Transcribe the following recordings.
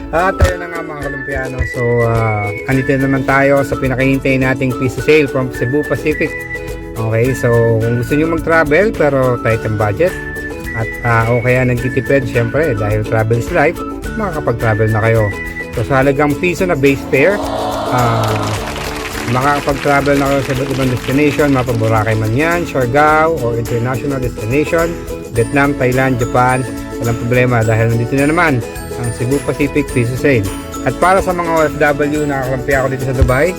At tayo na nga mga kalumpiano. So, andito na naman tayo sa pinakahintay nating piso sale from Cebu Pacific. Okay, so kung gusto nyo mag-travel pero tight ang budget at o kaya nagtitipid, syempre dahil travel is life, makakapag-travel na kayo. So sa halagang piso na base fare, makakapag-travel na kayo sa iba't ibang destination, mapa Boracay man yan, Siargao, or international destination, Vietnam, Thailand, Japan. Walang problema dahil nandito na naman ang Cebu Pacific Piso Sale. At para sa mga OFW na nakakampi ako dito sa Dubai,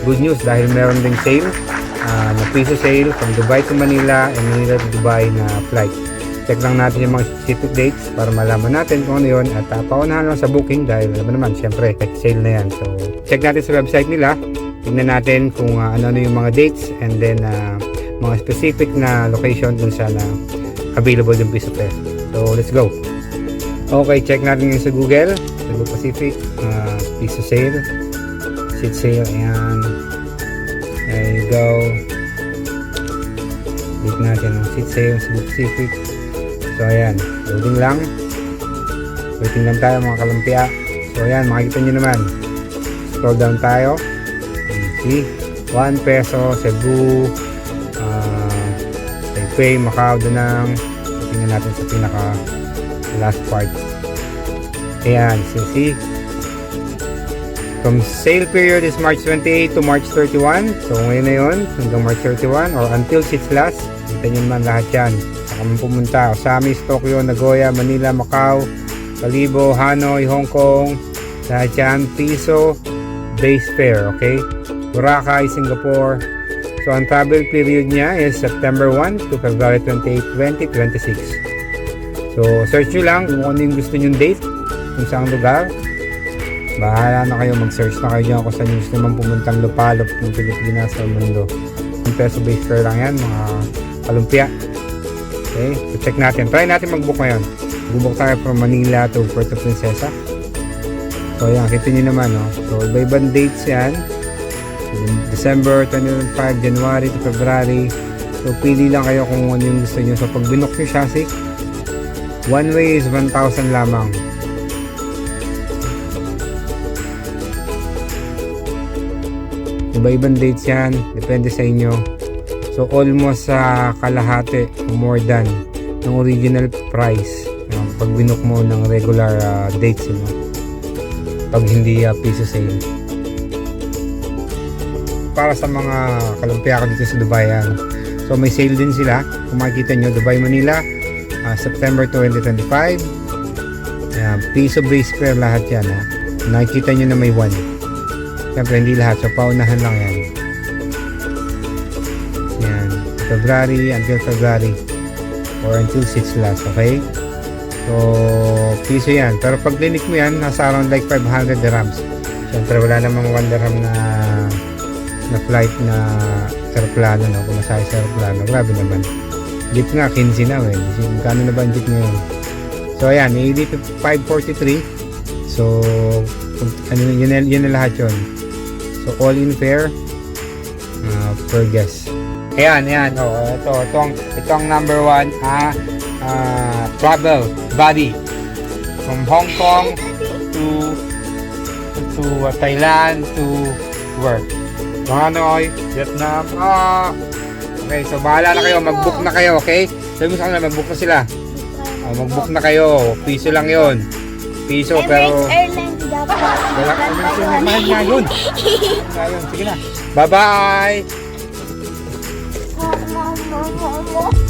good news dahil meron ding sale na Piso Sale from Dubai to Manila and Manila to Dubai na flight. Check lang natin yung mga specific dates para malaman natin kung ano yun at paunahan lang sa booking dahil alam naman syempre sale na yan. So check natin sa website nila, tingnan natin kung ano yung mga dates and then mga specific na location dun sa available yung Piso Fare. So let's go. Okay, check natin yung sa Google, Cebu Pacific, Piso Sale, seat sale, ayan. There you go. Click natin ang seat sale, Cebu Pacific. So ayan, loading lang. Waiting lang tayo mga kalumpia. So ayan, makikita nyo naman. Scroll down tayo. See, 1 peso, Cebu, Taipei, Macau, Danang. Tingnan natin sa pinaka last part. Ayan, so see, from sale period is March 28 to March 31. So ngayon na yun, hanggang March 31 or until seats last. Hintayin nyo naman lahat yan. Saka man pumunta, Osamis, Tokyo, Nagoya, Manila, Macau, Calibo, Hanoi, Hong Kong. Lahat yan, piso base fare, okay? Boracay, Singapore. So ang travel period niya is September 1 to February 28, 2026. So search nyo lang kung ano yung gusto nyong date, kung saang lugar. Bahala na kayo, mag-search na kayo dyan kung saan yung gusto naman pumuntang lupalop ng Pilipinas sa mundo. Yung peso base fare lang yan mga kalumpia. Okay, so check natin, try natin mag-book ngayon. Bubuk tayo from Manila to Puerto Princesa. So yan, kita nyo naman, no? So iba-ibang dates yan, December 25, January to February. So pili lang kayo kung ano yung gusto nyo. So pag binook nyo siya, one way is 1,000 lamang. Iba-ibang dates yan, depende sa inyo. So almost sa kalahati more than ng original price pag binook mo ng regular dates, pag hindi piso sale. Para sa mga kalumpia ko dito sa Dubai yan. So may sale din sila. Kung makikita nyo, Dubai Manila, September 2025. Piso base fare lahat yan. Nakikita nyo na may 1. Siyempre hindi lahat. So paunahan lang yan. Yan. February until February. Or until 6 last. Okay? So piso yan. Pero pag clinic mo yan, nasa around like 500 dirhams. Siyempre wala namang 1 dirham na flight na aeroplano. Kumasahe sa aeroplano. Grabe naman. Jeep nga, 15 na eh. Kano na ba ang jeep ngayon? So ayan, dito 543. So yun na lahat yun. So all in fare per guest. Ayan. Itong number 1 travel buddy from Hong Kong to Thailand to work. Hanoi, Vietnam. Okay, so bahala na kayo, mag-book na kayo, okay? Sabi mo sa kanila, mag-book na sila. Mag-book na kayo, piso lang yon. Piso, pero Airlines dapat. wala ka naman mahal nga yun. Sige na. Bye-bye! Mama.